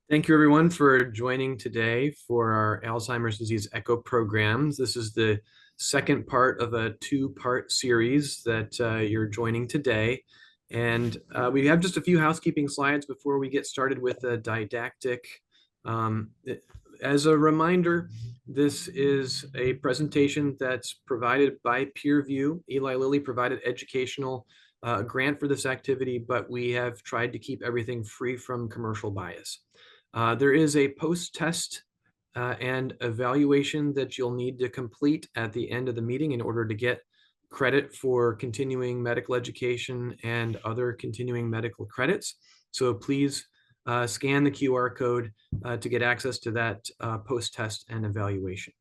Thank you, everyone, for joining today for our Alzheimer's disease echo programs. This is the second part of a two-part series that you're joining today. And we have just a few housekeeping slides before we get started with the didactic. As a reminder, this is a presentation that's provided by PeerView. Eli Lilly provided educational grant for this activity, but we have tried to keep everything free from commercial bias. There is a post-test and evaluation that you'll need to complete at the end of the meeting in order to get credit for continuing medical education and other continuing medical credits. So please scan the QR code to get access to that post-test and evaluation.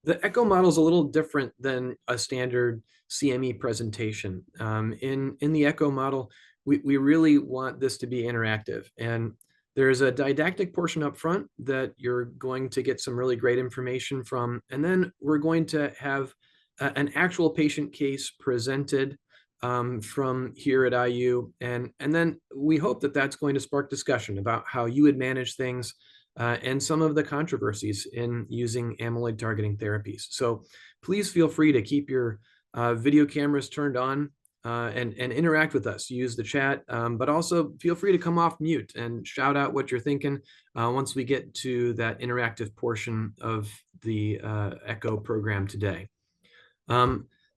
The echo model is a little different than a standard CME presentation. In the echo model, we really want this to be interactive. And there's a didactic portion up front that you're going to get some really great information from. And then we're going to have an actual patient case presented from here at IU. And then we hope that that's going to spark discussion about how you would manage things and some of the controversies in using amyloid targeting therapies. So please feel free to keep your video cameras turned on and interact with us. Use the chat, but also feel free to come off mute and shout out what you're thinking once we get to that interactive portion of the ECHO program today.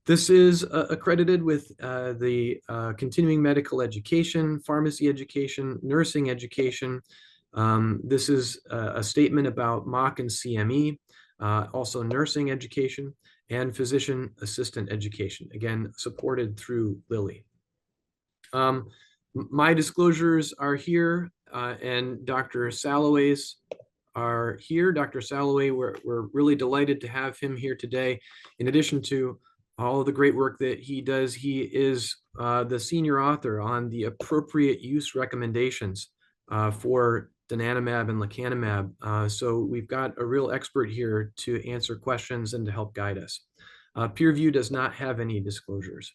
This is accredited with the continuing medical education, pharmacy education, nursing education. This is a statement about MOC and CME, also nursing education, and physician assistant education, again, supported through Lilly. My disclosures are here, and Dr. Salloway's are here. Dr. Salloway, we're really delighted to have him here today. In addition to all of the great work that he does, he is the senior author on the appropriate use recommendations for donanemab and lecanemab. So we've got a real expert here to answer questions and to help guide us. PeerView does not have any disclosures.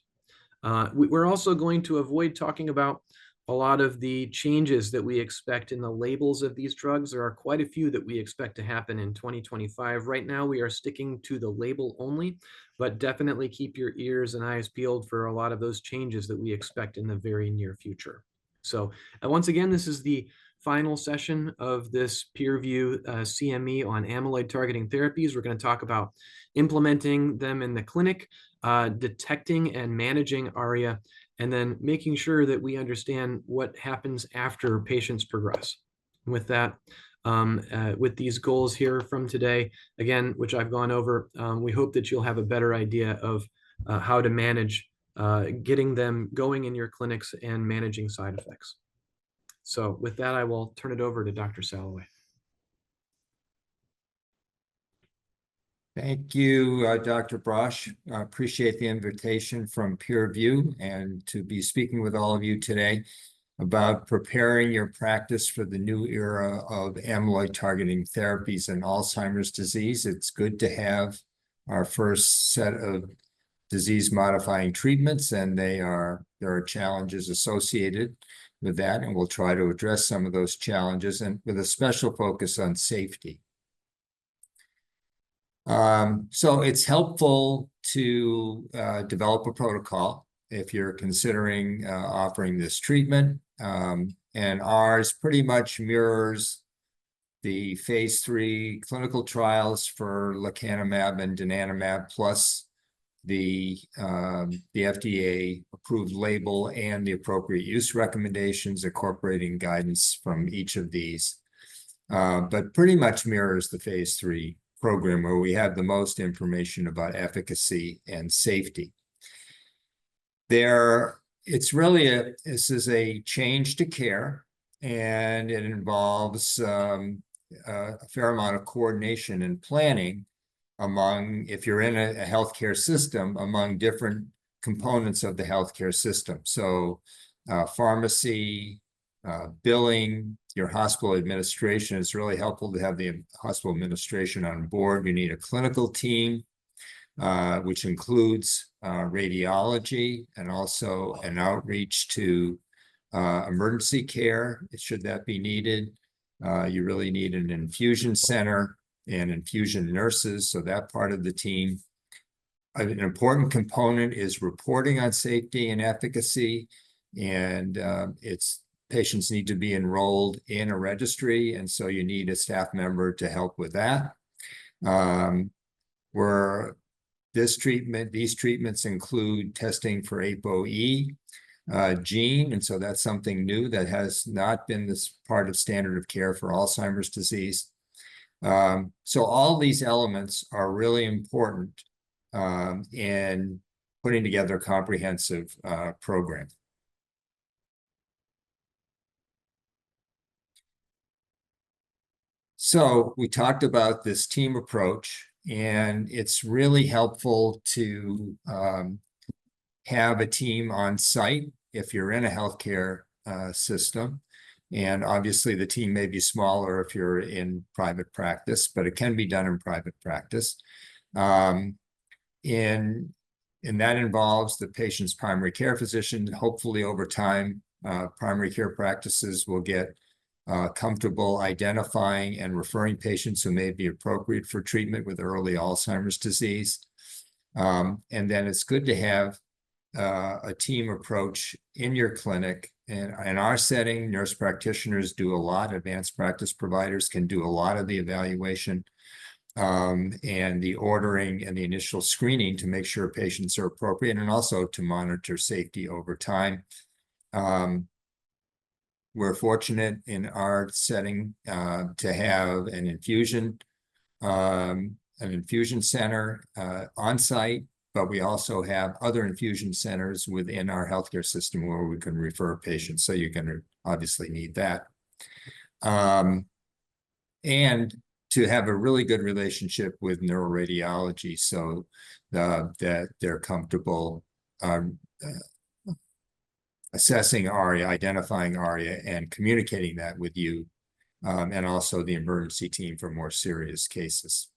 We're also going to avoid talking about a lot of the changes that we expect in the labels of these drugs. There are quite a few that we expect to happen in 2025. Right now, we are sticking to the label only, but definitely keep your ears and eyes peeled for a lot of those changes that we expect in the very near future. So once again, this is the final session of this PeerView CME on amyloid targeting therapies. We're going to talk about implementing them in the clinic, detecting and managing ARIA, and then making sure that we understand what happens after patients progress. And with that, with these goals here from today, again, which I've gone over, we hope that you'll have a better idea of how to manage getting them going in your clinics and managing side effects. So with that, I will turn it over to Dr. Salloway. Thank you, Dr. Brosh. I appreciate the invitation from PeerView and to be speaking with all of you today about preparing your practice for the new era of amyloid targeting therapies in Alzheimer's disease. It's good to have our first set of disease-modifying treatments, and there are challenges associated with that, and we'll try to address some of those challenges, and with a special focus on safety. So it's helpful to develop a protocol if you're considering offering this treatment, and ours pretty much mirrors the phase 3 clinical trials for lecanemab and donanemab, plus the FDA approved label and the appropriate use recommendations incorporating guidance from each of these, but pretty much mirrors the phase 3 program where we have the most information about efficacy and safety. This is a change to care, and it involves a fair amount of coordination and planning among, if you're in a healthcare system, among different components of the healthcare system. So pharmacy, billing, your hospital administration. It's really helpful to have the hospital administration on board. You need a clinical team, which includes radiology and also an outreach to emergency care, should that be needed. You really need an infusion center and infusion nurses, so that part of the team. An important component is reporting on safety and efficacy, and patients need to be enrolled in a registry, and so you need a staff member to help with that. Where these treatments include testing for ApoE gene, and so that's something new that has not been this part of standard of care for Alzheimer's disease. So all these elements are really important in putting together a comprehensive program. So we talked about this team approach, and it's really helpful to have a team on site if you're in a healthcare system. And obviously the team may be smaller if you're in private practice, but it can be done in private practice. And that involves the patient's primary care physician. Hopefully over time, primary care practices will get comfortable identifying and referring patients who may be appropriate for treatment with early Alzheimer's disease. And then it's good to have a team approach in your clinic. And in our setting, nurse practitioners do a lot. Advanced practice providers can do a lot of the evaluation and the ordering and the initial screening to make sure patients are appropriate, and also to monitor safety over time. We're fortunate in our setting to have an infusion center on site, but we also have other infusion centers within our healthcare system where we can refer patients. So you're going to obviously need that. And to have a really good relationship with neuroradiology so that they're comfortable assessing ARIA, identifying ARIA, and communicating that with you, and also the emergency team for more serious cases.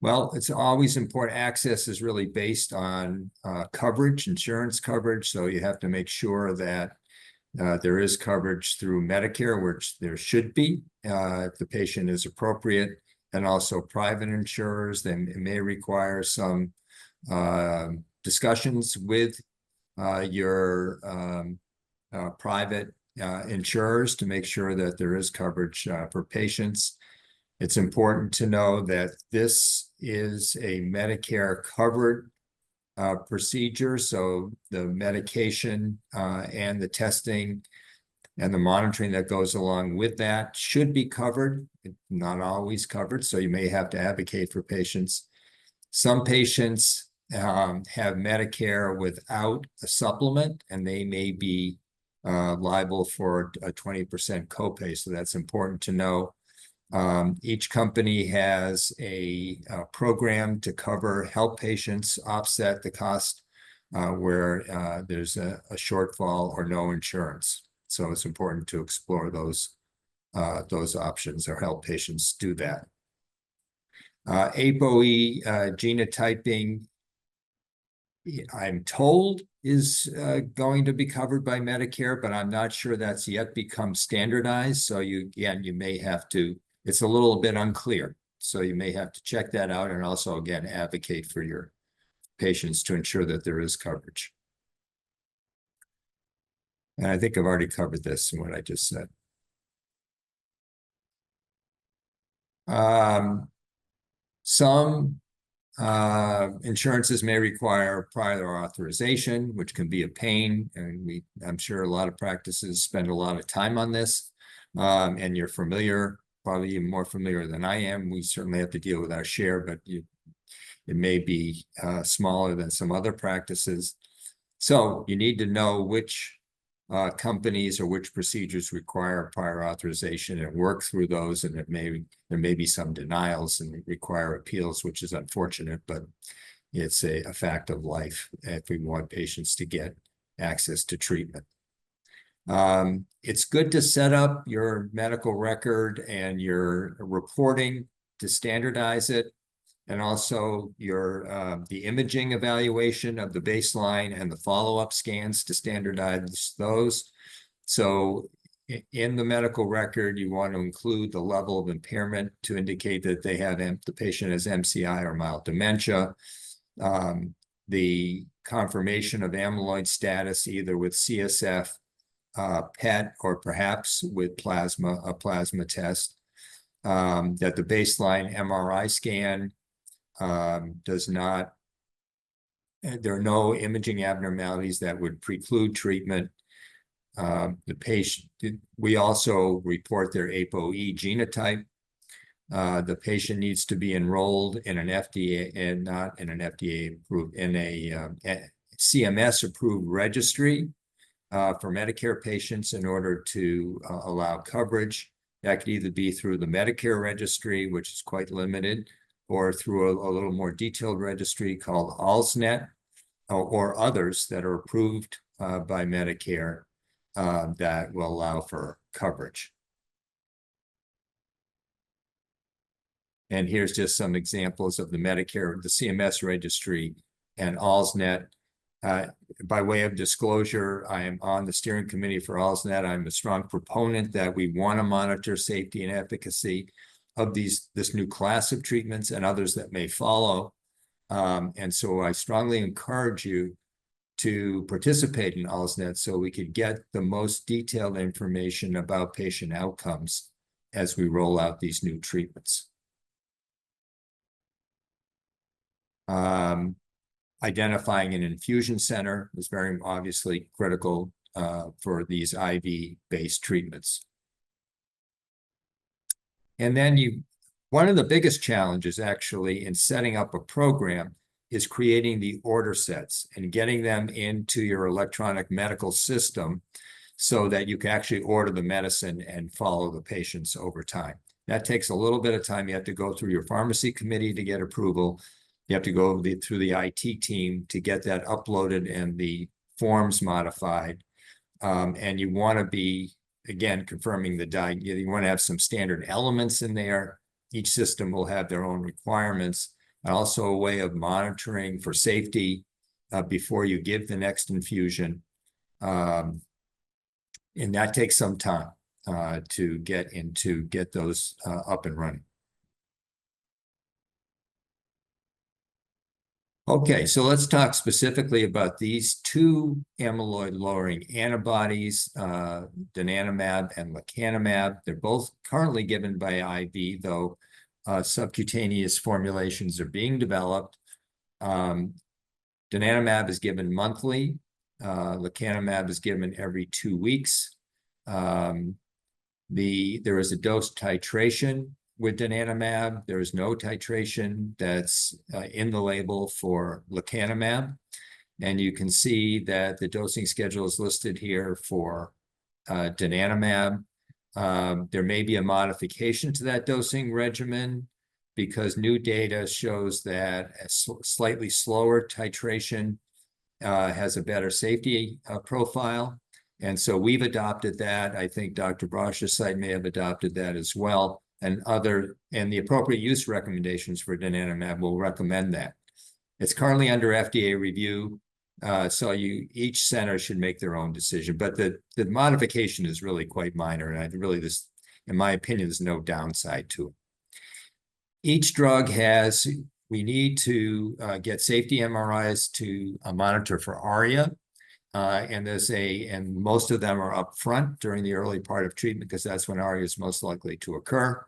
Well, it's always important. Access is really based on coverage, insurance coverage. So you have to make sure that there is coverage through Medicare, which there should be if the patient is appropriate, and also private insurers. They may require some discussions with your private insurers to make sure that there is coverage for patients. It's important to know that this is a Medicare covered procedure. So the medication and the testing and the monitoring that goes along with that should be covered, not always covered. So you may have to advocate for patients. Some patients have Medicare without a supplement, and they may be liable for a 20% copay. So that's important to know. Each company has a program to help patients offset the cost where there's a shortfall or no insurance. So it's important to explore those options or help patients do that. ApoE genotyping, I'm told, is going to be covered by Medicare, but I'm not sure that's yet become standardized. So you may have to, it's a little bit unclear. So you may have to check that out, and also, again, advocate for your patients to ensure that there is coverage. And I think I've already covered this in what I just said. Some insurances may require prior authorization, which can be a pain. And I'm sure a lot of practices spend a lot of time on this. And you're familiar, probably even more familiar than I am. We certainly have to deal with our share, but it may be smaller than some other practices. So you need to know which companies or which procedures require prior authorization and work through those. And there may be some denials and require appeals, which is unfortunate, but it's a fact of life if we want patients to get access to treatment. It's good to set up your medical record and your reporting to standardize it, and also your the imaging evaluation of the baseline and the follow-up scans to standardize those. So in the medical record, you want to include the level of impairment to indicate that they have the patient has MCI or mild dementia. The confirmation of amyloid status, either with CSF, PET, or perhaps with a plasma test. That the baseline MRI scan does not, there are no imaging abnormalities that would preclude treatment. The patient, we also report their ApoE genotype. The patient needs to be enrolled in an FDA, and not in an FDA approved, in a CMS approved registry for Medicare patients in order to allow coverage. That could either be through the Medicare registry, which is quite limited, or through a little more detailed registry called ALZNet, or others that are approved by Medicare that will allow for coverage. And here's just some examples of the Medicare, the CMS registry, and ALZNet. By way of disclosure, I am on the steering committee for ALZNet. I'm a strong proponent that we want to monitor safety and efficacy of this new class of treatments and others that may follow. And so I strongly encourage you to participate in ALZNet so we could get the most detailed information about patient outcomes as we roll out these new treatments. Identifying an infusion center is very obviously critical for these IV-based treatments. And then one of the biggest challenges actually in setting up a program is creating the order sets and getting them into your electronic medical system so that you can actually order the medicine and follow the patients over time. That takes a little bit of time. You have to go through your pharmacy committee to get approval. You have to go through the IT team to get that uploaded and the forms modified. And you want to be, again, confirming you want to have some standard elements in there. Each system will have their own requirements, and also a way of monitoring for safety before you give the next infusion. And that takes some time to get those up and running. Okay, so let's talk specifically about these two amyloid-lowering antibodies, donanemab and lecanemab. They're both currently given by IV, though subcutaneous formulations are being developed. Donanemab is given monthly. Lecanemab is given every 2 weeks. There is a dose titration with donanemab. There is no titration that's in the label for lecanemab. And you can see that the dosing schedule is listed here for donanemab. There may be a modification to that dosing regimen because new data shows that a slightly slower titration has a better safety profile. And so we've adopted that. I think Dr. Brosh's site may have adopted that as well. And the appropriate use recommendations for donanemab will recommend that. It's currently under FDA review, so each center should make their own decision. But the modification is really quite minor, and in my opinion, there's no downside to it. Each drug we need to get safety MRIs to monitor for ARIA. And most of them are up front during the early part of treatment because that's when ARIA is most likely to occur.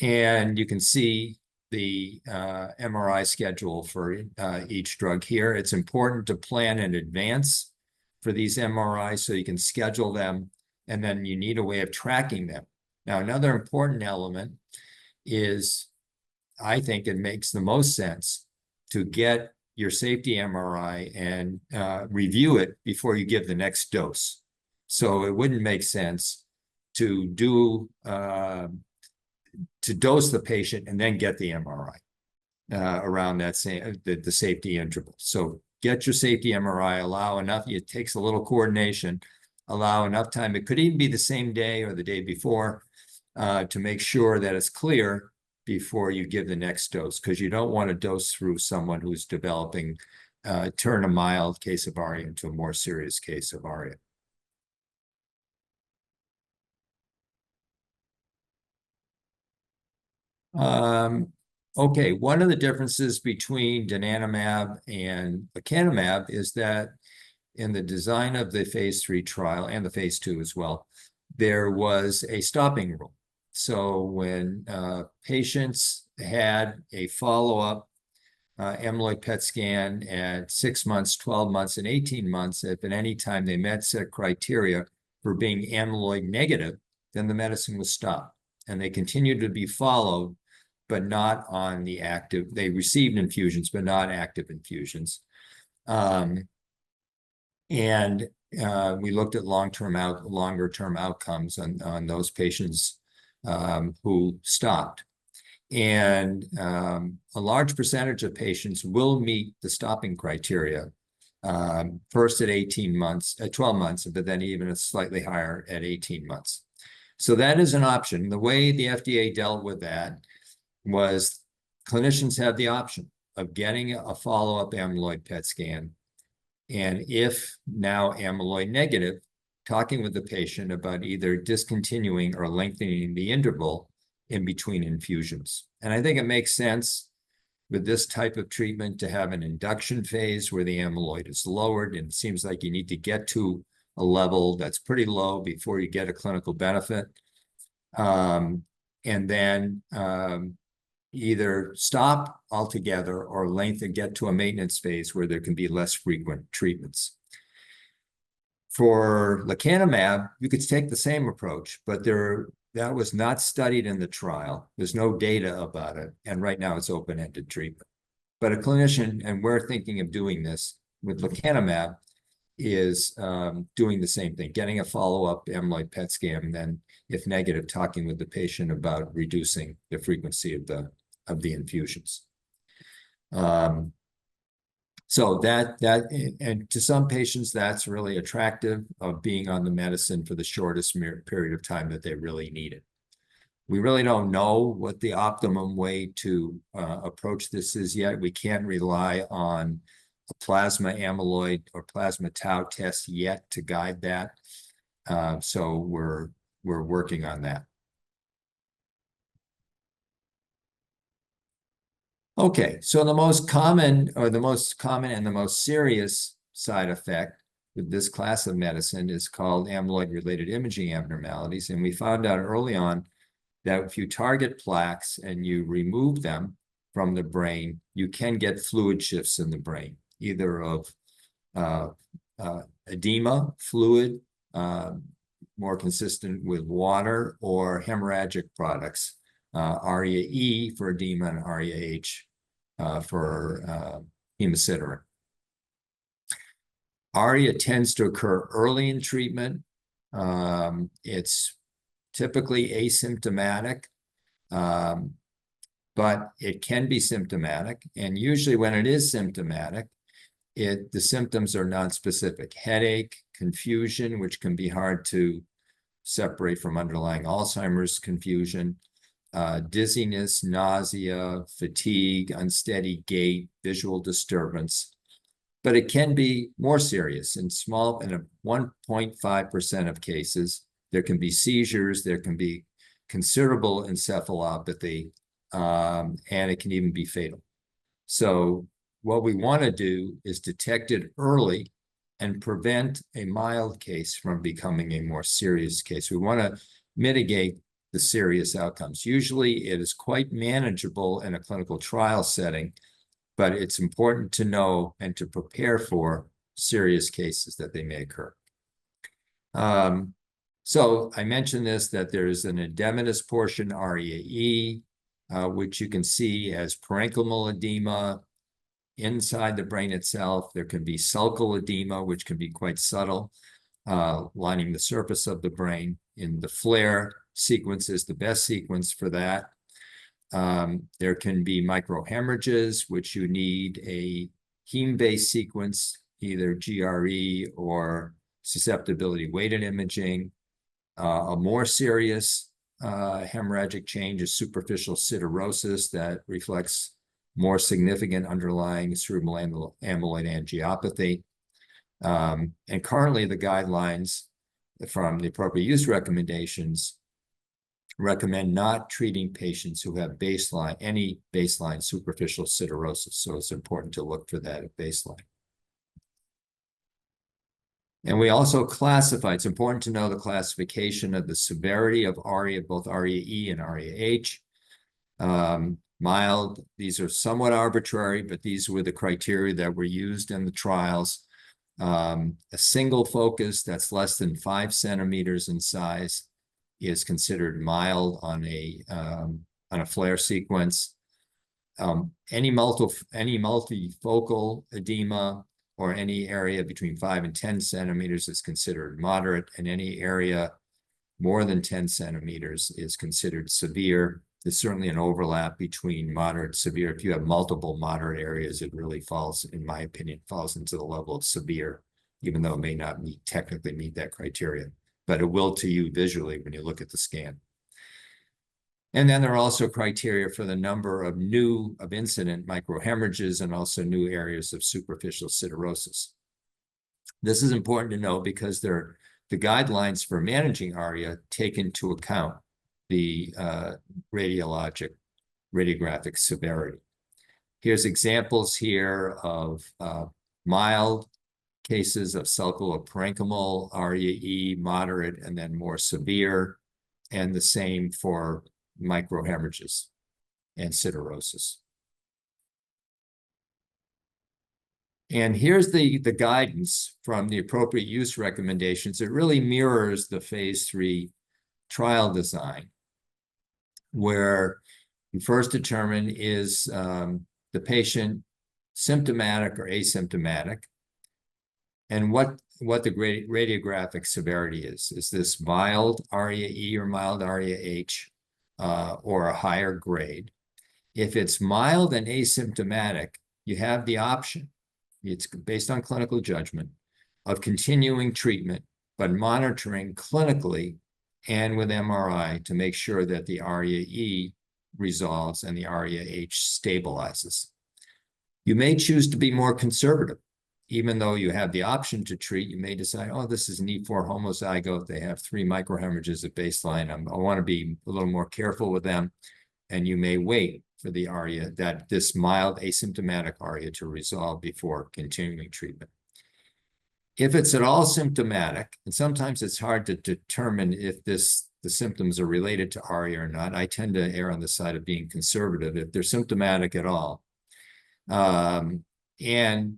And you can see the MRI schedule for each drug here. It's important to plan in advance for these MRIs so you can schedule them, and then you need a way of tracking them. Now, another important element is, I think it makes the most sense to get your safety MRI and review it before you give the next dose. So it wouldn't make sense to dose the patient and then get the MRI around that the safety interval. So get your safety MRI, allow enough, it takes a little coordination, allow enough time. It could even be the same day or the day before to make sure that it's clear before you give the next dose, because you don't want to dose through someone who's developing, turn a mild case of ARIA into a more serious case of ARIA. Okay, one of the differences between donanemab and lecanemab is that in the design of the phase 3 trial and the phase 2 as well, there was a stopping rule. So when patients had a follow-up amyloid PET scan at 6 months, 12 months, and 18 months, if at any time they met set criteria for being amyloid negative, then the medicine was stopped. And they continued to be followed, but not on the active. They received infusions, but not active infusions. We looked at longer-term outcomes on those patients who stopped. And a large percentage of patients will meet the stopping criteria first at 18 months, at 12 months, but then even slightly higher at 18 months. So that is an option. The way the FDA dealt with that was clinicians have the option of getting a follow-up amyloid PET scan. And if now amyloid negative, talking with the patient about either discontinuing or lengthening the interval in between infusions. And I think it makes sense with this type of treatment to have an induction phase where the amyloid is lowered, and it seems like you need to get to a level that's pretty low before you get a clinical benefit. And then either stop altogether or lengthen, get to a maintenance phase where there can be less frequent treatments. For lecanemab, you could take the same approach, but that was not studied in the trial. There's no data about it, and right now it's open-ended treatment. But a clinician, and we're thinking of doing this with lecanemab, is doing the same thing, getting a follow-up amyloid PET scan, and then, if negative, talking with the patient about reducing the frequency of the infusions. So and to some patients, that's really attractive of being on the medicine for the shortest period of time that they really need it. We really don't know what the optimum way to approach this is yet. We can't rely on a plasma amyloid or plasma tau test yet to guide that. So we're working on that. Okay, so the most common and the most serious side effect with this class of medicine is called amyloid-related imaging abnormalities. And we found out early on that if you target plaques and you remove them from the brain, you can get fluid shifts in the brain, either of edema, fluid, more consistent with water, or hemorrhagic products, ARIA-E for edema and ARIA-H for hemosiderin. ARIA tends to occur early in treatment. It's typically asymptomatic, but it can be symptomatic. And usually when it is symptomatic, the symptoms are nonspecific. Headache, confusion, which can be hard to separate from underlying Alzheimer's confusion, dizziness, nausea, fatigue, unsteady gait, visual disturbance. But it can be more serious. In 1.5% of cases, there can be seizures, there can be considerable encephalopathy, and it can even be fatal. So what we want to do is detect it early and prevent a mild case from becoming a more serious case. We want to mitigate the serious outcomes. Usually it is quite manageable in a clinical trial setting, but it's important to know and to prepare for serious cases that they may occur. So I mentioned this, that there's an edematous portion, ARIA-E, which you can see as parenchymal edema inside the brain itself. There can be sulcal edema, which can be quite subtle, lining the surface of the brain. In the flare sequence is the best sequence for that. There can be microhemorrhages, which you need a heme-based sequence, either GRE or susceptibility weighted imaging. A more serious hemorrhagic change is superficial siderosis that reflects more significant underlying cerebral amyloid angiopathy. And currently, the guidelines from the appropriate use recommendations recommend not treating patients who have any baseline superficial siderosis. So it's important to look for that at baseline. And we also classify, it's important to know the classification of the severity of ARIA, both ARIA-E and ARIA-H. Mild, these are somewhat arbitrary, but these were the criteria that were used in the trials. A single focus that's less than 5 centimeters in size is considered mild on a flare sequence. Any multifocal edema or any area between 5 and 10 centimeters is considered moderate, and any area more than 10 centimeters is considered severe. There's certainly an overlap between moderate and severe. If you have multiple moderate areas, it really falls, in my opinion, falls into the level of severe, even though it may not technically meet that criteria, but it will to you visually when you look at the scan. And then there are also criteria for the number of incident microhemorrhages and also new areas of superficial siderosis. This is important to know because the guidelines for managing ARIA take into account the radiographic severity. Here's examples here of mild cases of sulculoparenchymal ARIA-E, moderate, and then more severe, and the same for microhemorrhages and siderosis. And here's the guidance from the appropriate use recommendations. It really mirrors the phase 3 trial design, where you first determine is the patient symptomatic or asymptomatic, and what the radiographic severity is. Is this mild ARIA-E or mild ARIA-H? Or a higher grade. If it's mild and asymptomatic, you have the option, it's based on clinical judgment, of continuing treatment, but monitoring clinically and with MRI to make sure that the ARIA-E resolves and the ARIA-H stabilizes. You may choose to be more conservative. Even though you have the option to treat, you may decide, oh, this is an E4 homozygote. They have 3 microhemorrhages at baseline. I want to be a little more careful with them. And you may wait for the ARIA, this mild asymptomatic ARIA to resolve before continuing treatment. If it's at all symptomatic, and sometimes it's hard to determine if the symptoms are related to ARIA or not, I tend to err on the side of being conservative. If they're symptomatic at all, and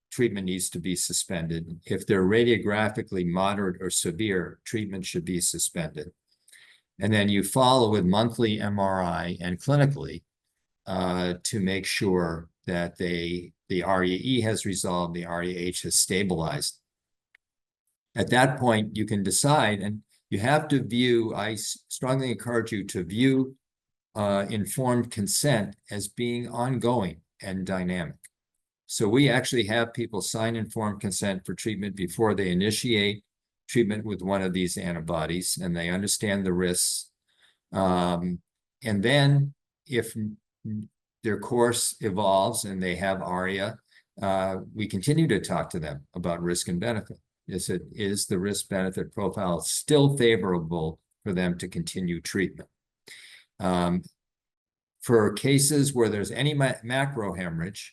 treatment needs to be suspended. If they're radiographically moderate or severe, treatment should be suspended. And then you follow with monthly MRI and clinically to make sure that the ARIA-E has resolved, the ARIA-H has stabilized. At that point, you can decide, and you have to view, I strongly encourage you to view informed consent as being ongoing and dynamic. So we actually have people sign informed consent for treatment before they initiate treatment with one of these antibodies, and they understand the risks. And then if their course evolves and they have ARIA, we continue to talk to them about risk and benefit. Is the risk-benefit profile still favorable for them to continue treatment? For cases where there's any macrohemorrhage,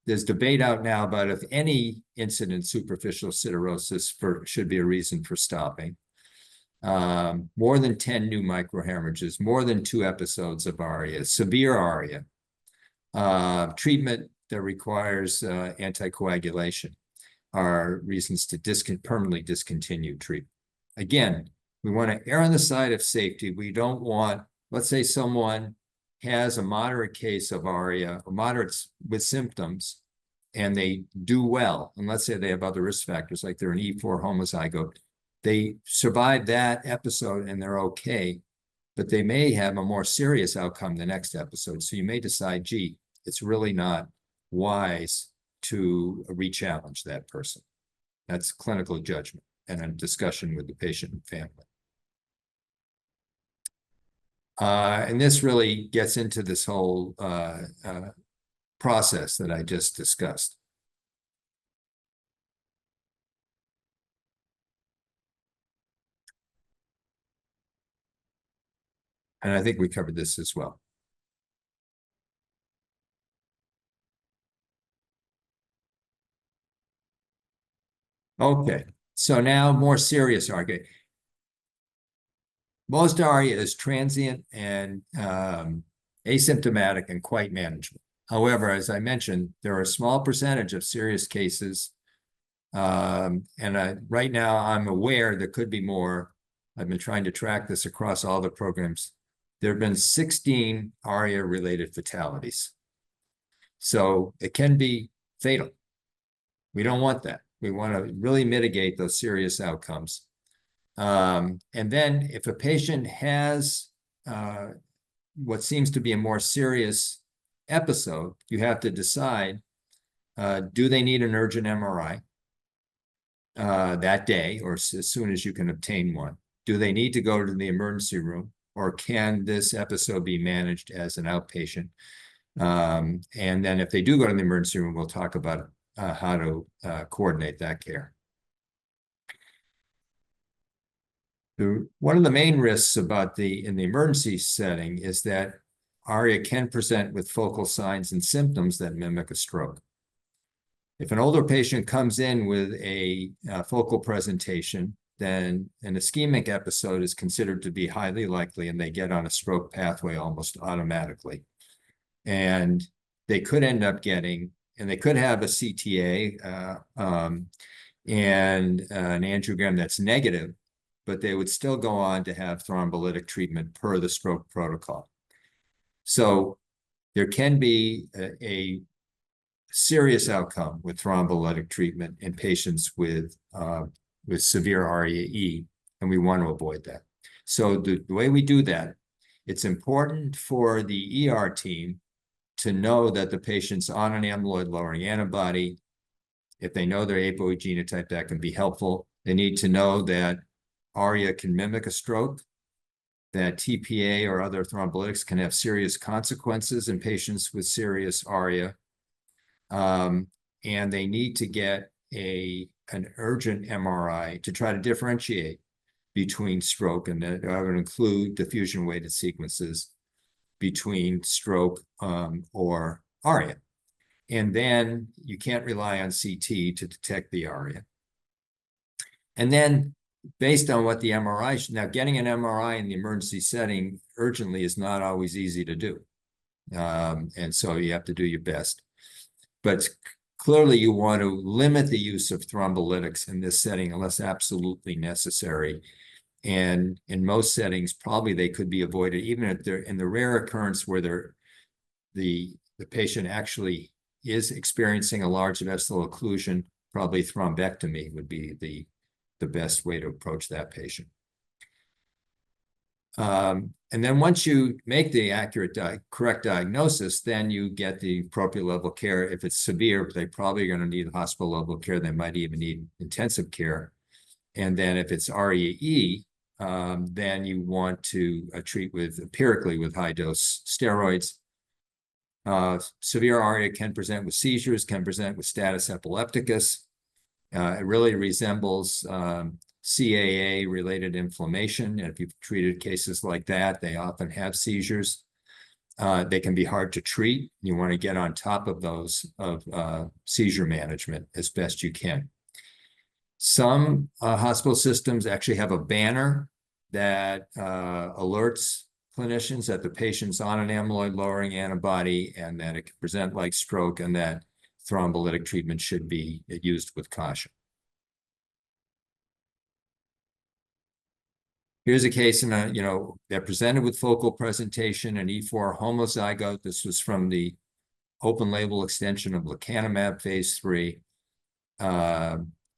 there's debate out now about if any incident superficial siderosis should be a reason for stopping. More than 10 new microhemorrhages, more than 2 episodes of ARIA, severe ARIA, treatment that requires anticoagulation are reasons to permanently discontinue treatment. Again, we want to err on the side of safety. We don't want, let's say someone has a moderate case of ARIA, or moderates with symptoms, and they do well, and let's say they have other risk factors, like they're an E4 homozygote, they survive that episode and they're okay, but they may have a more serious outcome the next episode. So you may decide, gee, it's really not wise to re-challenge that person. That's clinical judgment. and a discussion with the patient and family. And this really gets into this whole process that I just discussed. And I think we covered this as well. Okay, so now more serious ARIA. Most ARIA is transient and asymptomatic and quite manageable. However, as I mentioned, there are a small percentage of serious cases. Right now, I'm aware there could be more. I've been trying to track this across all the programs. There have been 16 ARIA-related fatalities. So it can be fatal. We don't want that. We want to really mitigate those serious outcomes. And then if a patient has what seems to be a more serious episode, you have to decide, do they need an urgent MRI that day or as soon as you can obtain one? Do they need to go to the emergency room, or can this episode be managed as an outpatient? And then if they do go to the emergency room, we'll talk about how to coordinate that care. One of the main risks about in the emergency setting is that ARIA can present with focal signs and symptoms that mimic a stroke. If an older patient comes in with a focal presentation, then an ischemic episode is considered to be highly likely, and they get on a stroke pathway almost automatically. And they could end up getting, and they could have a CTA and an angiogram that's negative, but they would still go on to have thrombolytic treatment per the stroke protocol. So there can be a serious outcome with thrombolytic treatment in patients with severe ARIA-E, and we want to avoid that. So the way we do that, it's important for the ER team to know that the patient's on an amyloid-lowering antibody. If they know their APOE genotype, that can be helpful. They need to know that ARIA can mimic a stroke, that TPA or other thrombolytics can have serious consequences in patients with serious ARIA. And they need to get an urgent MRI to try to differentiate between stroke, and that would include diffusion-weighted sequences between stroke or ARIA. And then you can't rely on CT to detect the ARIA. And then based on what the MRI, now getting an MRI in the emergency setting urgently is not always easy to do. And so you have to do your best. But clearly you want to limit the use of thrombolytics in this setting unless absolutely necessary. And in most settings, probably they could be avoided, even if they're in the rare occurrence where the patient actually is experiencing a large vessel occlusion. Probably thrombectomy would be the best way to approach that patient. And then once you make the accurate, correct diagnosis, then you get the appropriate level of care. If it's severe, they're probably going to need hospital level care. They might even need intensive care. And then if it's ARIA-E, then you want to treat empirically with high-dose steroids. Severe ARIA can present with seizures, can present with status epilepticus. It really resembles CAA-related inflammation. And if you've treated cases like that, they often have seizures. They can be hard to treat. You want to get on top of those seizure management as best you can. Some hospital systems actually have a banner that alerts clinicians that the patient's on an amyloid-lowering antibody and that it can present like stroke, and that thrombolytic treatment should be used with caution. Here's a case that presented with focal presentation, an E4 homozygote. This was from the open label extension of lecanemab phase 3.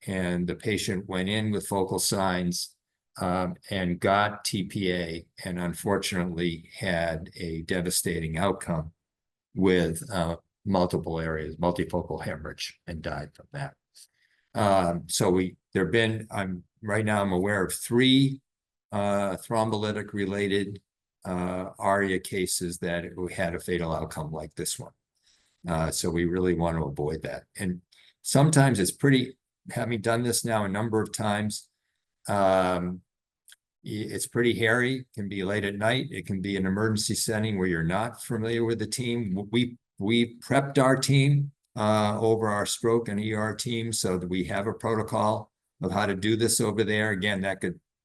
And the patient went in with focal signs and got TPA, and unfortunately had a devastating outcome with multiple areas, multifocal hemorrhage, and died from that. So I'm right now I'm aware of 3 thrombolytic related ARIA cases that had a fatal outcome like this one. So we really want to avoid that. And sometimes it's pretty, having done this now a number of times, it's pretty hairy. It can be late at night. It can be an emergency setting where you're not familiar with the team. We prepped our team over our stroke and ER team so that we have a protocol of how to do this over there. Again,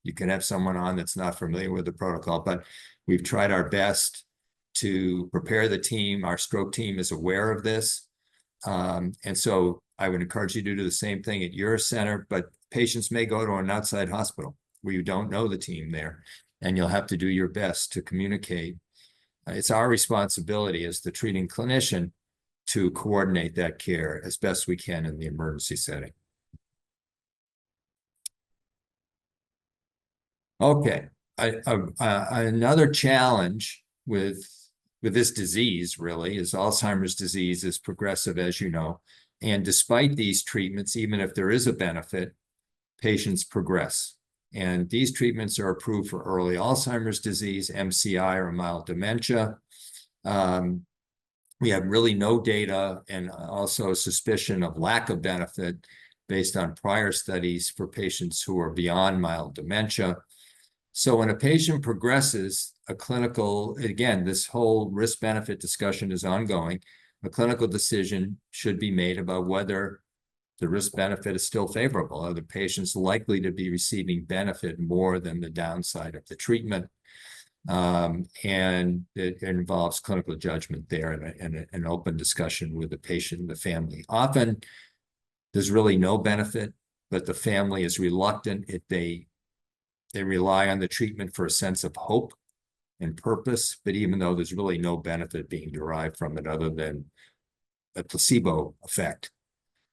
you could have someone on that's not familiar with the protocol, but we've tried our best to prepare the team. Our stroke team is aware of this. And so I would encourage you to do the same thing at your center, but patients may go to an outside hospital where you don't know the team there, and you'll have to do your best to communicate. It's our responsibility as the treating clinician to coordinate that care as best we can in the emergency setting. Okay, another challenge with this disease really is Alzheimer's disease is progressive, as you know, and despite these treatments, even if there is a benefit, patients progress. And these treatments are approved for early Alzheimer's disease, MCI, or mild dementia. We have really no data and also a suspicion of lack of benefit based on prior studies for patients who are beyond mild dementia. So when a patient progresses, a clinical, again, this whole risk-benefit discussion is ongoing. A clinical decision should be made about whether the risk-benefit is still favorable. Are the patients likely to be receiving benefit more than the downside of the treatment? And it involves clinical judgment there and an open discussion with the patient and the family. Often, there's really no benefit, but the family is reluctant if they rely on the treatment for a sense of hope and purpose, but even though there's really no benefit being derived from it other than a placebo effect.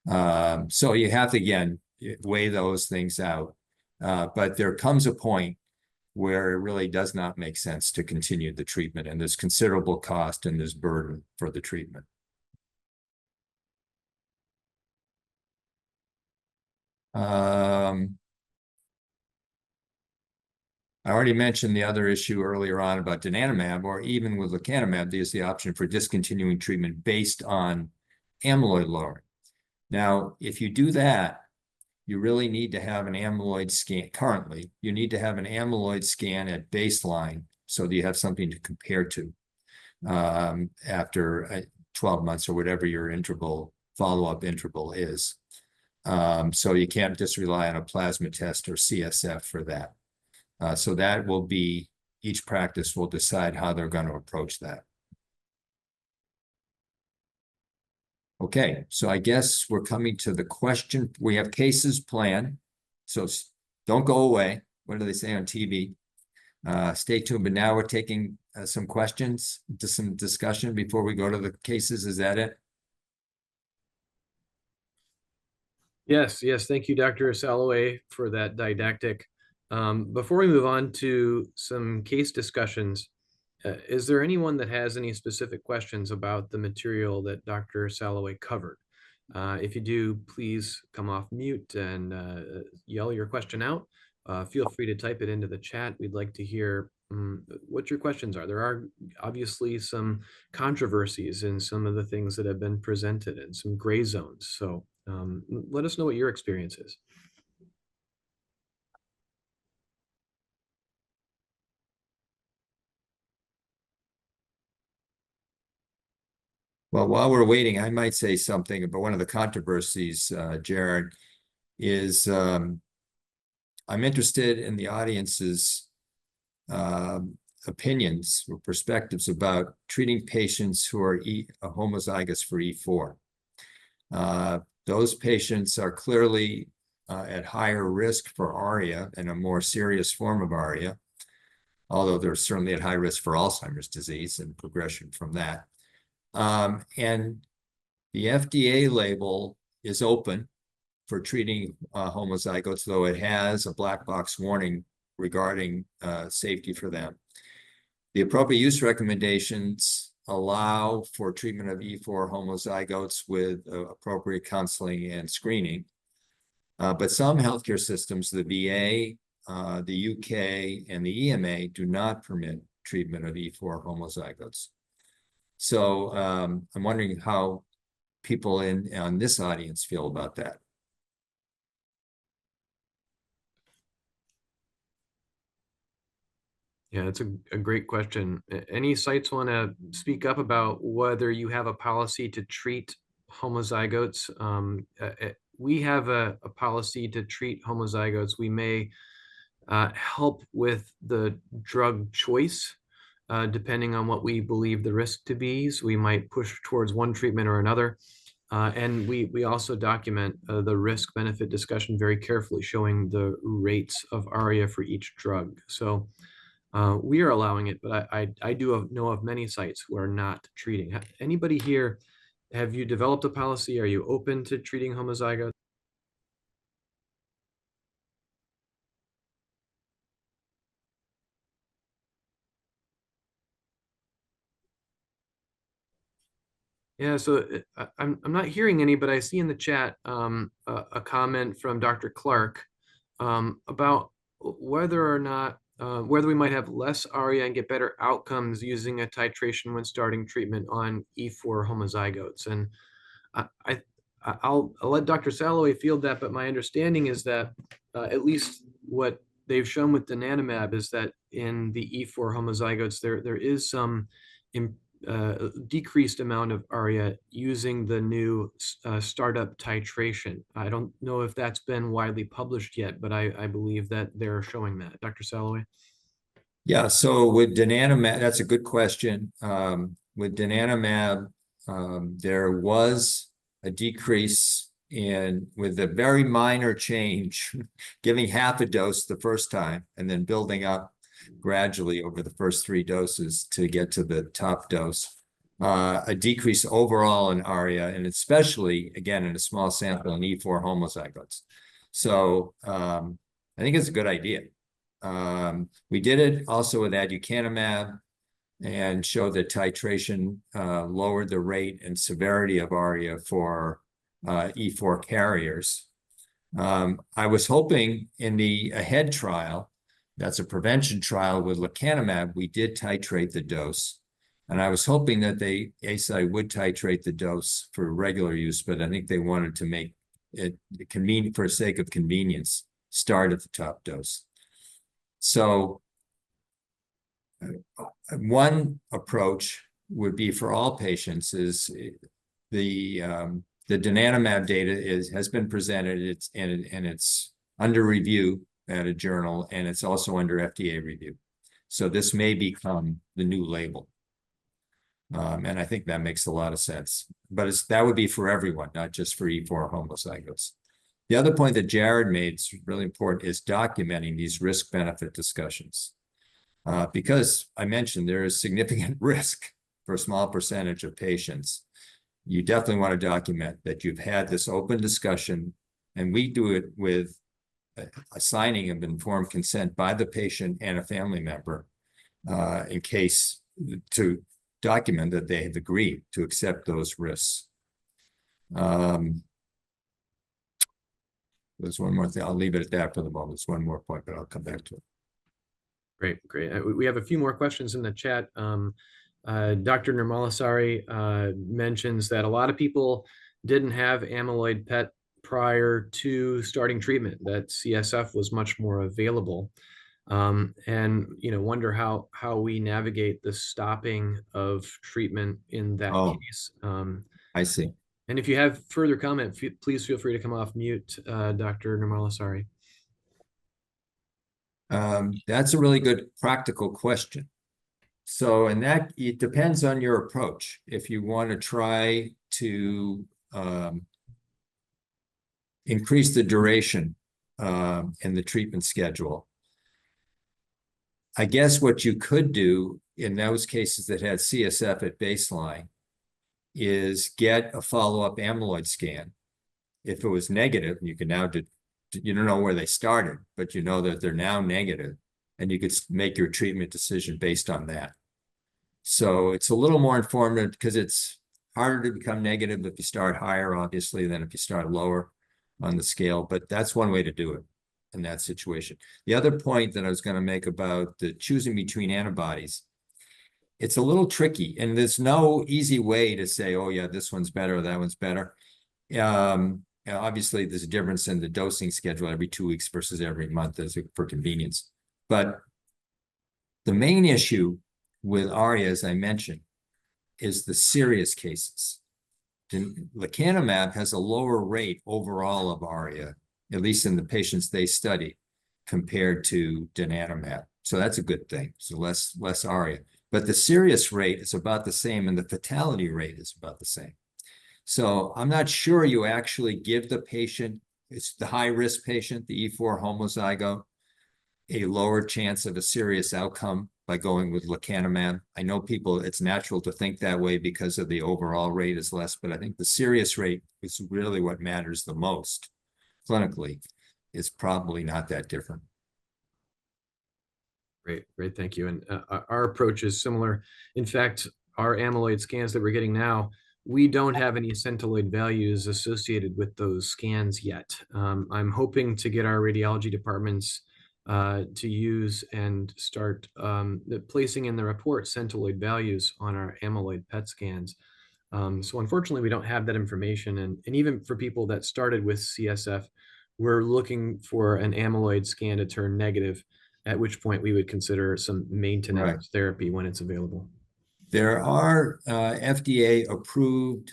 So you have to, again, weigh those things out. But there comes a point where it really does not make sense to continue the treatment, and there's considerable cost and there's burden for the treatment. I already mentioned the other issue earlier on about donanemab, or even with lecanemab, there's the option for discontinuing treatment based on amyloid lowering. Now, if you do that, you really need to have an amyloid scan. Currently, you need to have an amyloid scan at baseline so that you have something to compare to after 12 months or whatever your interval, follow-up interval is. So you can't just rely on a plasma test or CSF for that. So that will be, each practice will decide how they're going to approach that. Okay, so I guess we're coming to the question. We have cases planned, so don't go away. What do they say on TV? Stay tuned, but now we're taking some questions, just some discussion before we go to the cases. Is that it? Yes, yes. Thank you, Dr. Salloway, for that didactic. Before we move on to some case discussions, is there anyone that has any specific questions about the material that Dr. Salloway covered? If you do, please come off mute and yell your question out. Feel free to type it into the chat. We'd like to hear what your questions are. There are obviously some controversies in some of the things that have been presented and some gray zones. So let us know what your experience is. Well, while we're waiting, I might say something about one of the controversies, Jared, is I'm interested in the audience's opinions or perspectives about treating patients who are homozygous for E4. Those patients are clearly at higher risk for ARIA and a more serious form of ARIA, although they're certainly at high risk for Alzheimer's disease and progression from that. And the FDA label is open for treating homozygotes, though it has a black box warning regarding safety for them. The appropriate use recommendations allow for treatment of E4 homozygotes with appropriate counseling and screening. But some healthcare systems, the VA, the UK, and the EMA do not permit treatment of E4 homozygotes. So I'm wondering how people on this audience feel about that. Yeah, it's a great question. Any sites want to speak up about whether you have a policy to treat homozygotes? We have a policy to treat homozygotes. We may help with the drug choice, depending on what we believe the risk to be. So we might push towards one treatment or another. And we also document the risk-benefit discussion very carefully, showing the rates of ARIA for each drug. So we are allowing it, but I do know of many sites who are not treating. Anybody here, have you developed a policy? Are you open to treating homozygotes? Yeah, so I'm not hearing any, but I see in the chat a comment from Dr. Clark about whether or not whether we might have less ARIA and get better outcomes using a titration when starting treatment on E4 homozygotes. And I I'll let Dr. Salloway field that, but my understanding is that at least what they've shown with donanemab is that in the E4 homozygotes, there is some decreased amount of ARIA using the new startup titration. I don't know if that's been widely published yet, but I believe that they're showing that. Dr. Salloway? Yeah, so with donanemab, that's a good question. With donanemab, there was a decrease with a very minor change, giving half a dose the first time and then building up gradually over the first 3 doses to get to the top dose. A decrease overall in ARIA, and especially, again, in a small sample in E4 homozygotes. So I think it's a good idea. We did it also with aducanumab and showed that titration lowered the rate and severity of ARIA for E4 carriers. I was hoping in the AHEAD trial, that's a prevention trial with lecanemab, we did titrate the dose. And I was hoping that ASI would titrate the dose for regular use, but I think they wanted to make it convenient for sake of convenience, start at the top dose. So one approach would be for all patients is the donanemab data has been presented, and it's under review at a journal, and it's also under FDA review. So this may become the new label. And I think that makes a lot of sense. But that would be for everyone, not just for E4 homozygotes. The other point that Jared made is really important, is documenting these risk-benefit discussions. Because I mentioned there is significant risk for a small percentage of patients. You definitely want to document that you've had this open discussion, and we do it with a signing of informed consent by the patient and a family member in case to document that they have agreed to accept those risks. There's one more thing. I'll leave it at that for the moment. There's one more point, but I'll come back to it. Great, great. We have a few more questions in the chat. Dr. Nirmalasari mentions that a lot of people didn't have amyloid PET prior to starting treatment, that CSF was much more available. And wonder how we navigate the stopping of treatment in that case. I see. And if you have further comment, please feel free to come off mute, Dr. Nirmalasari. That's a really good practical question. So, and that it depends on your approach. If you want to try to increase the duration in the treatment schedule, I guess what you could do in those cases that had CSF at baseline is get a follow-up amyloid scan. If it was negative, you can now you don't know where they started, but you know that they're now negative, and you could make your treatment decision based on that. So it's a little more informative because it's harder to become negative if you start higher, obviously, than if you start lower. on the scale, but that's one way to do it in that situation. The other point that I was going to make about the choosing between antibodies, it's a little tricky, and there's no easy way to say, oh yeah, this one's better or that one's better. Obviously, there's a difference in the dosing schedule every 2 weeks versus every month for convenience. But the main issue with ARIA, as I mentioned, is the serious cases. Lecanemab has a lower rate overall of ARIA, at least in the patients they studied, compared to donanemab. So that's a good thing. So less ARIA. But the serious rate is about the same, and the fatality rate is about the same. So I'm not sure you actually give the patient, it's the high-risk patient, the E4 homozygote, a lower chance of a serious outcome by going with lecanemab. I know people, it's natural to think that way because of the overall rate is less, but I think the serious rate is really what matters the most clinically. It's probably not that different. Great, thank you. And our approach is similar. In fact, our amyloid scans that we're getting now, we don't have any centiloid values associated with those scans yet. I'm hoping to get our radiology departments to use and start placing in the report centiloid values on our amyloid PET scans. So unfortunately, we don't have that information. And even for people that started with CSF, we're looking for an amyloid scan to turn negative, at which point we would consider some maintenance therapy when it's available. There are FDA-approved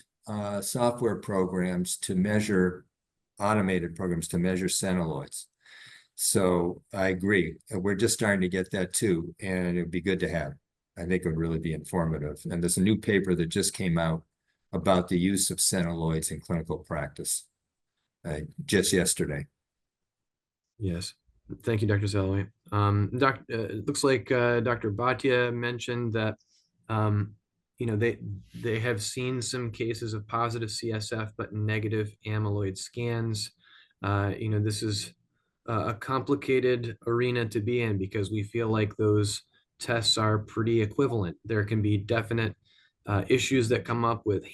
software programs to measure, automated programs to measure centiloids. So I agree. We're just starting to get that too, and it'd be good to have. I think it would really be informative. And there's a new paper that just came out about the use of centiloids in clinical practice just yesterday. Yes. Thank you, Dr. Salloway. It looks like Dr. Bhatia mentioned that they have seen some cases of positive CSF but negative amyloid scans. This is a complicated arena to be in because we feel like those tests are pretty equivalent. There can be definite issues that come up with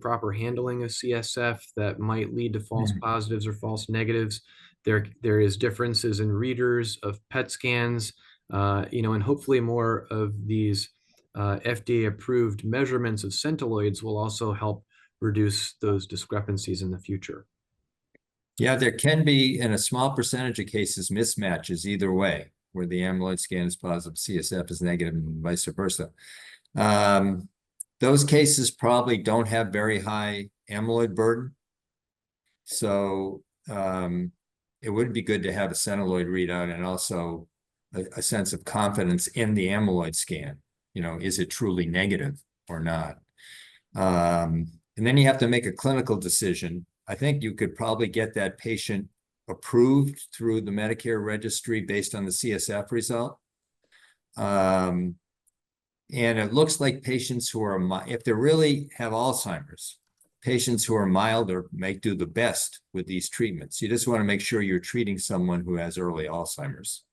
proper handling of CSF that might lead to false positives or false negatives. There is differences in readers of PET scans, and hopefully more of these FDA-approved measurements of centiloids will also help reduce those discrepancies in the future. Yeah, there can be, in a small percentage of cases, mismatches either way, where the amyloid scan is positive, CSF is negative, and vice versa. Those cases probably don't have very high amyloid burden. So it would be good to have a centiloid readout and also a sense of confidence in the amyloid scan. Is it truly negative or not? And then you have to make a clinical decision. I think you could probably get that patient approved through the Medicare registry based on the CSF result. And it looks like patients who are, if they really have Alzheimer's, patients who are milder may do the best with these treatments. You just want to make sure you're treating someone who has early Alzheimer's.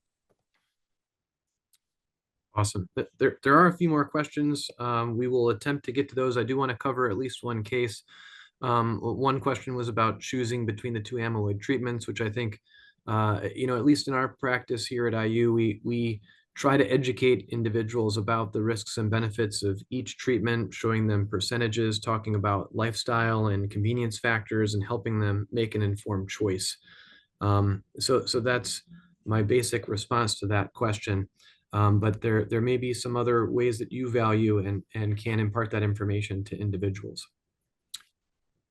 Awesome. There are a few more questions. We will attempt to get to those. I do want to cover at least one case. One question was about choosing between the two amyloid treatments, which I think, at least in our practice here at IU, we try to educate individuals about the risks and benefits of each treatment, showing them percentages, talking about lifestyle and convenience factors, and helping them make an informed choice. So that's my basic response to that question. But there may be some other ways that you value and can impart that information to individuals.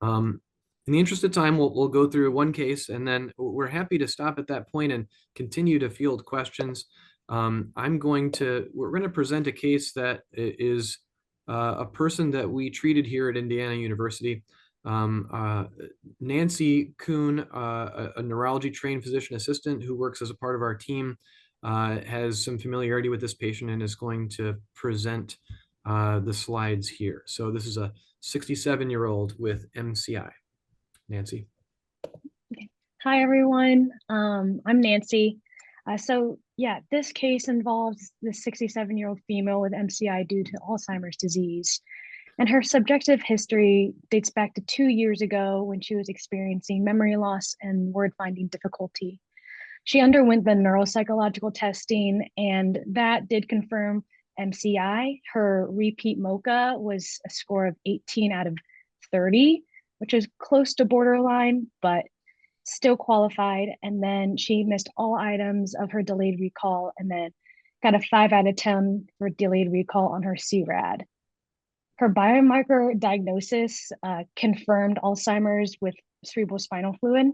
In the interest of time, we'll go through one case, and then we're happy to stop at that point and continue to field questions. We're going to present a case that is a person that we treated here at Indiana University. Nancy Kuhn, a neurology trained physician assistant who works as a part of our team, has some familiarity with this patient and is going to present the slides here. So this is a 67-year-old with MCI. Nancy. Okay. Hi, everyone. I'm Nancy. This case involves this 67-year-old female with MCI due to Alzheimer's disease. And her subjective history dates back to 2 years ago when she was experiencing memory loss and word finding difficulty. She underwent the neuropsychological testing, and that did confirm MCI. Her repeat MoCA was a score of 18 out of 30, which is close to borderline, but still qualified. And then she missed all items of her delayed recall and then got a 5 out of 10 for delayed recall on her CRAD. Her biomarker diagnosis confirmed Alzheimer's with cerebrospinal fluid.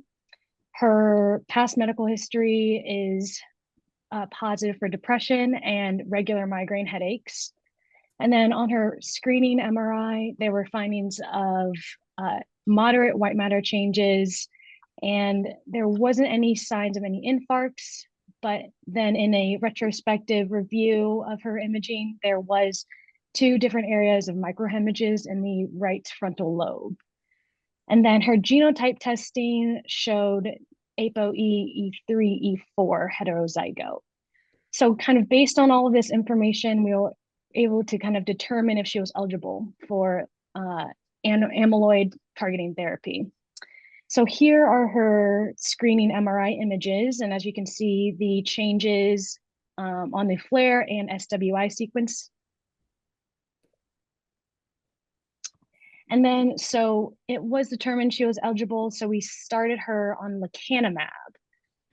Her past medical history is positive for depression and regular migraine headaches. And then on her screening MRI, there were findings of moderate white matter changes, and there wasn't any signs of any infarcts. But then in a retrospective review of her imaging, there was 2 different areas of microhemorrhages in the right frontal lobe. And then her genotype testing showed ApoE, E3, E4 heterozygote. So kind of based on all of this information, we were able to kind of determine if she was eligible for amyloid targeting therapy. So here are her screening MRI images. And as you can see, the changes on the FLAIR and SWI sequence. And then, so it was determined she was eligible. So we started her on lecanemab.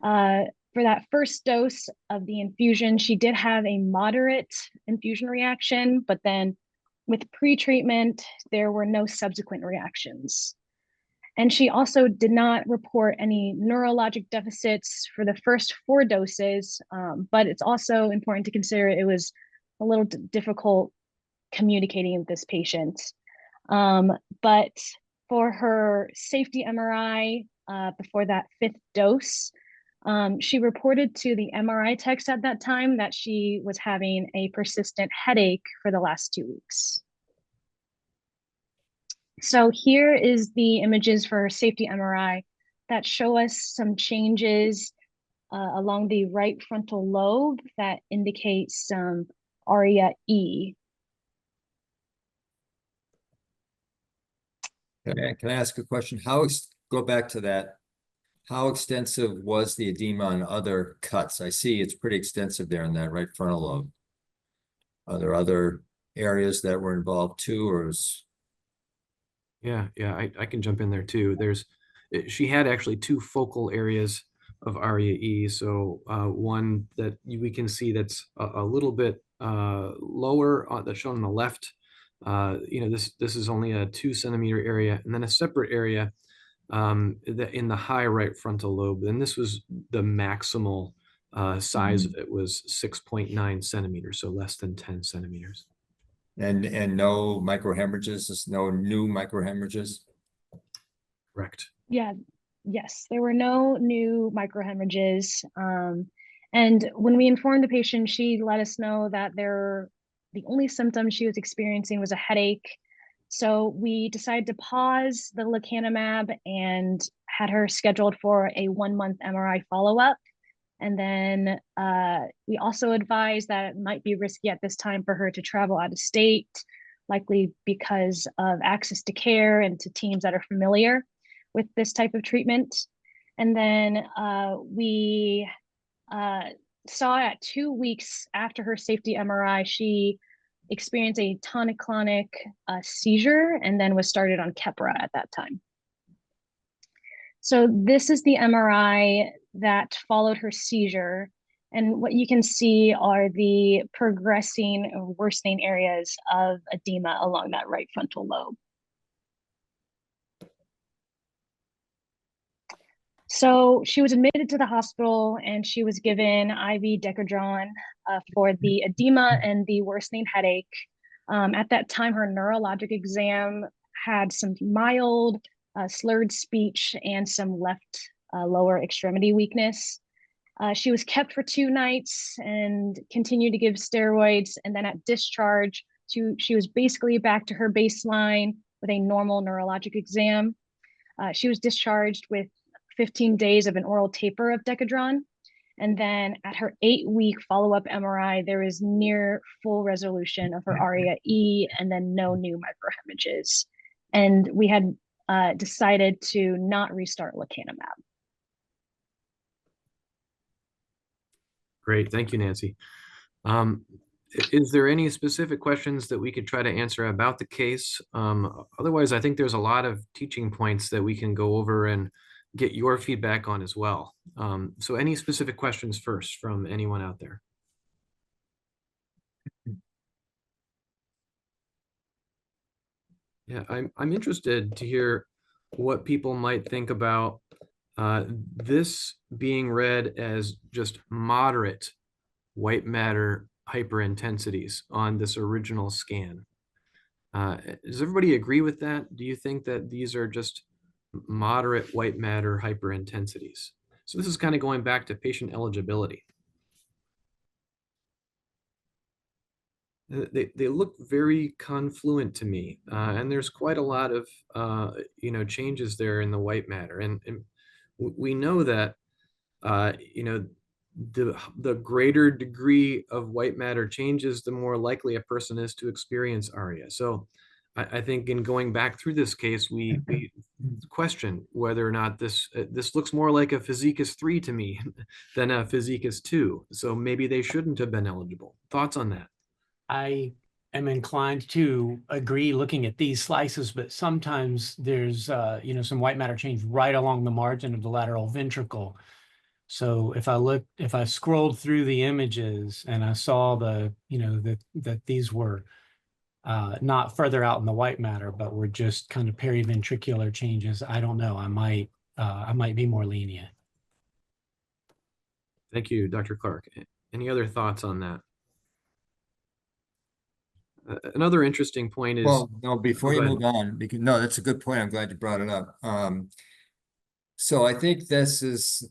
For that first dose of the infusion, she did have a moderate infusion reaction, but then with pre-treatment, there were no subsequent reactions. And she also did not report any neurologic deficits for the first 4 doses, but it's also important to consider it was a little difficult communicating with this patient. But for her safety MRI, before that 5th dose, she reported to the MRI techs at that time that she was having a persistent headache for the last 2 weeks. So here is the images for her safety MRI that show us some changes along the right frontal lobe that indicates some ARIA E. Can I ask a question? Go back to that. How extensive was the edema on other cuts? I see it's pretty extensive there in that right frontal lobe. Are there other areas that were involved too, or is... Yeah, I can jump in there too. She had actually 2 focal areas of ARIA E. So one that we can see that's a little bit lower, that's shown on the left. This is only a 2 centimeter area, and then a separate area in the high right frontal lobe. And this was the maximal size of it was 6.9 centimeters, so less than 10 centimeters. And no microhemorrhages, no new microhemorrhages? Correct. Yeah, yes, there were no new microhemorrhages. And when we informed the patient, she let us know that the only symptom she was experiencing was a headache. So we decided to pause the lecanemab and had her scheduled for a 1-month MRI follow-up. And then we also advised that it might be risky at this time for her to travel out of state, likely because of access to care and to teams that are familiar with this type of treatment. And then we saw at 2 weeks after her safety MRI, she experienced a tonic-clonic seizure and then was started on Keppra at that time. So this is the MRI that followed her seizure. And what you can see are the progressing or worsening areas of edema along that right frontal lobe. So she was admitted to the hospital and she was given IV Decadron for the edema and the worsening headache. At that time, her neurologic exam had some mild slurred speech and some left lower extremity weakness. She was kept for 2 nights and continued to give steroids. And then at discharge, she was basically back to her baseline with a normal neurologic exam. She was discharged with 15 days of an oral taper of Decadron. And then at her 8-week follow-up MRI, there was near full resolution of her ARIA-E and then no new microhemorrhages. And we had decided to not restart lecanemab. Great, thank you, Nancy. Is there any specific questions that we could try to answer about the case? Otherwise, I think there's a lot of teaching points that we can go over and get your feedback on as well. So any specific questions first from anyone out there? Yeah, I'm interested to hear what people might think about this being read as just moderate white matter hyperintensities on this original scan. Does everybody agree with that? Do you think that these are just moderate white matter hyperintensities? So this is kind of going back to patient eligibility. They look very confluent to me, and there's quite a lot of changes there in the white matter, and we know that the greater degree of white matter changes, the more likely a person is to experience ARIA. So I think in going back through this case, we question whether or not this looks more like a Physicus 3 to me than a Physicus 2. So maybe they shouldn't have been eligible. Thoughts on that? I am inclined to agree looking at these slices, but sometimes there's some white matter change right along the margin of the lateral ventricle. So if I scrolled through the images and I saw that these were not further out in the white matter, but were just kind of periventricular changes, I don't know, I might be more lenient. Thank you, Dr. Clark. Any other thoughts on that? Another interesting point is— Well, no, before you move on, because no, that's a good point. I'm glad you brought it up. So I think this is,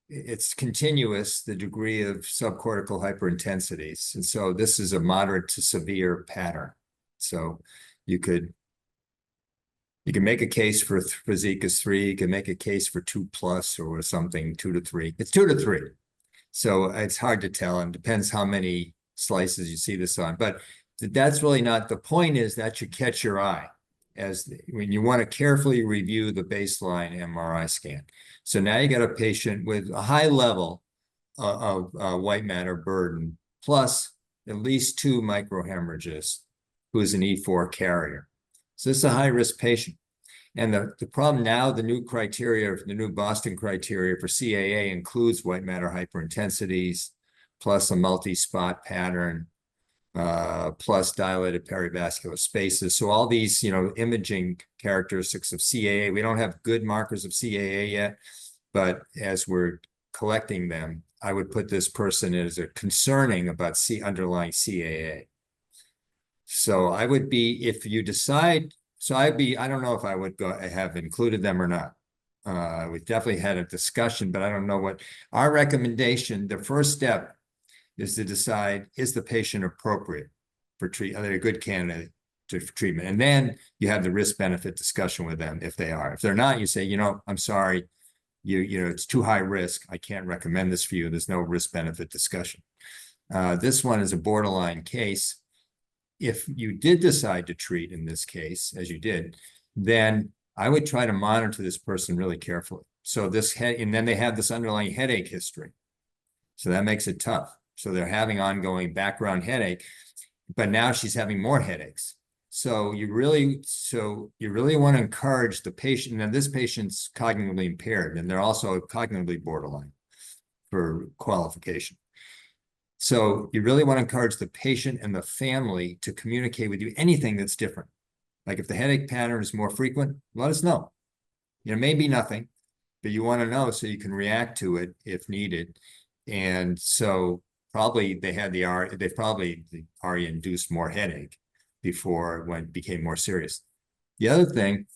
it's continuous, the degree of subcortical hyperintensities. And so this is a moderate to severe pattern. So you can make a case for Physicus 3, you can make a case for 2+ or something, 2 to 3. It's 2 to 3. So it's hard to tell, and depends how many slices you see this on. But that's really not the point. Is that should catch your eye when you want to carefully review the baseline MRI scan. So now you got a patient with a high level of white matter burden, plus at least 2 microhemorrhages, who is an E4 carrier. So this is a high-risk patient. And the problem now, the new criteria, the new Boston criteria for CAA includes white matter hyperintensities, plus a multi-spot pattern, plus dilated perivascular spaces. So all these, imaging characteristics of CAA, we don't have good markers of CAA yet, but as we're collecting them, I would put this person as a concerning about underlying CAA. So I would be, if you decide, I don't know if I would have included them or not. We definitely had a discussion, but I don't know what our recommendation. The first step is to decide, is the patient appropriate for treatment? Are they a good candidate for treatment? And then you have the risk-benefit discussion with them if they are. If they're not, you say, I'm sorry, it's too high risk. I can't recommend this for you. There's no risk-benefit discussion. This one is a borderline case. If you did decide to treat in this case, as you did, then I would try to monitor this person really carefully. So and then they have this underlying headache history. So that makes it tough. So they're having ongoing background headache, but now she's having more headaches. So you really want to encourage the patient. Now this patient's cognitively impaired, and they're also cognitively borderline for qualification. So you really want to encourage the patient and the family to communicate with you anything that's different. Like if the headache pattern is more frequent, let us know. It may be nothing, but you want to know so you can react to it if needed. And so probably the ARIA induced more headache before when it became more serious. The other thing,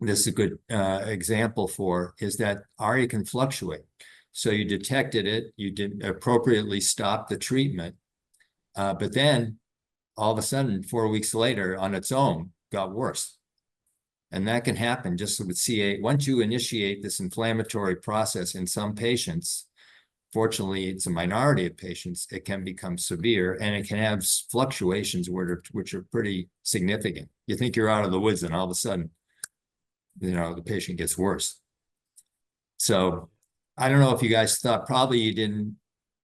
this is a good example for, is that ARIA can fluctuate. So you detected it, you didn't appropriately stop the treatment, but then all of a sudden, 4 weeks later, on its own, got worse. And that can happen just with CA. Once you initiate this inflammatory process in some patients, fortunately, it's a minority of patients, it can become severe, and it can have fluctuations which are pretty significant. You think you're out of the woods, and all of a sudden, the patient gets worse. So I don't know if you guys thought, probably you didn't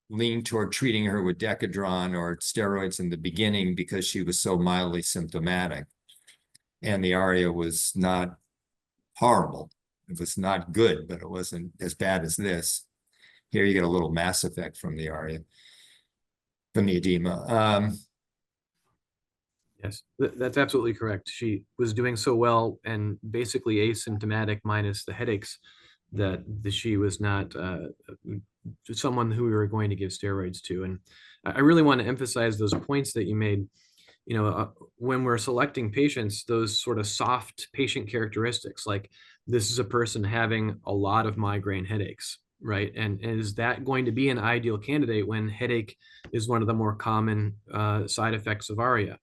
lean toward treating her with Decadron or steroids in the beginning because she was so mildly symptomatic. And the ARIA was not horrible. It was not good, but it wasn't as bad as this. Here you get a little mass effect from the ARIA, from the edema. Yes, that's absolutely correct. She was doing so well and basically asymptomatic minus the headaches that she was not someone who we were going to give steroids to. And I really want to emphasize those points that you made. When we're selecting patients, those sort of soft patient characteristics, like this is a person having a lot of migraine headaches, right? And is that going to be an ideal candidate when headache is one of the more common side effects of ARIA?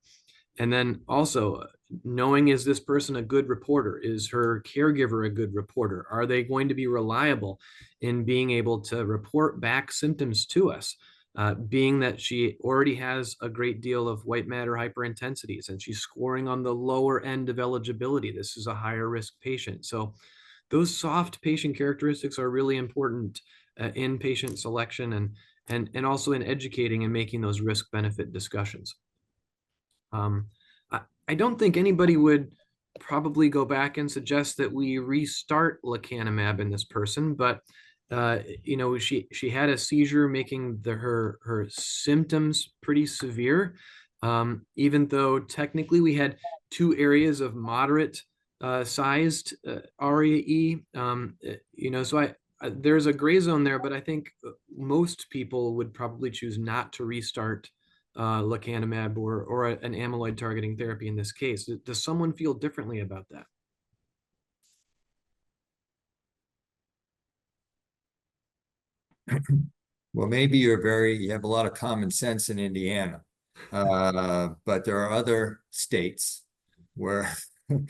And then also knowing, is this person a good reporter? Is her caregiver a good reporter? Are they going to be reliable in being able to report back symptoms to us? Being that she already has a great deal of white matter hyperintensities and she's scoring on the lower end of eligibility. This is a higher risk patient. So those soft patient characteristics are really important in patient selection and also in educating and making those risk benefit discussions. I don't think anybody would probably go back and suggest that we restart lecanemab in this person, but she had a seizure, making her symptoms pretty severe. Even though technically we had 2 areas of moderate sized ARIA-E, so there's a gray zone there, but I think most people would probably choose not to restart lecanemab or an amyloid targeting therapy in this case. Does someone feel differently about that? Well, maybe you have a lot of common sense in Indiana, but there are other states where we're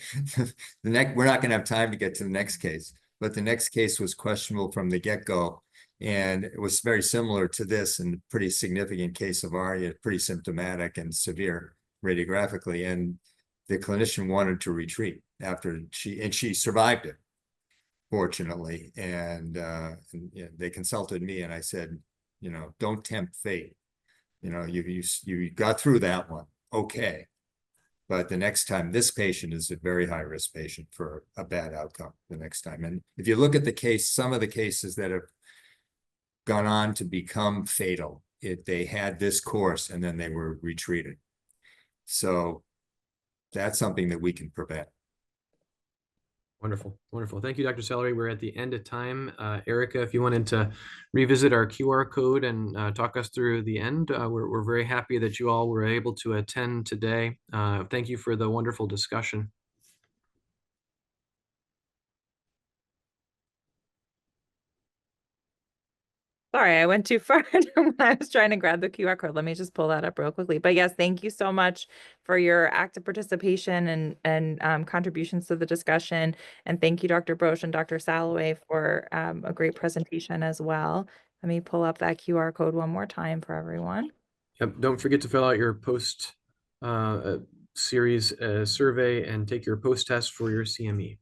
not going to have time to get to the next case, but the next case was questionable from the get-go. And it was very similar to this, and pretty significant case of ARIA, pretty symptomatic and severe radiographically. And the clinician wanted to retreat after she survived it, fortunately. And they consulted me, and I said, don't tempt fate. You got through that one, okay. But the next time, this patient is a very high-risk patient for a bad outcome the next time. And if you look at the case, some of the cases that have gone on to become fatal, they had this course and then they were retreated. So that's something that we can prevent. Wonderful. Wonderful. Thank you, Dr. Salloway. We're at the end of time. Erica, if you wanted to revisit our QR code and talk us through the end, we're very happy that you all were able to attend today. Thank you for the wonderful discussion. Sorry, I went too far when I was trying to grab the QR code. Let me just pull that up real quickly. But yes, thank you so much for your active participation and contributions to the discussion. And thank you, Dr. Broch and Dr. Salloway, for a great presentation as well. Let me pull up that QR code one more time for everyone. Yep. Don't forget to fill out your post series survey and take your post test for your CME.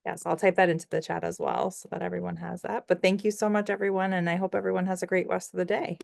Yes, I'll type that into the chat as well so that everyone has that. But thank you so much, everyone. And I hope everyone has a great rest of the day.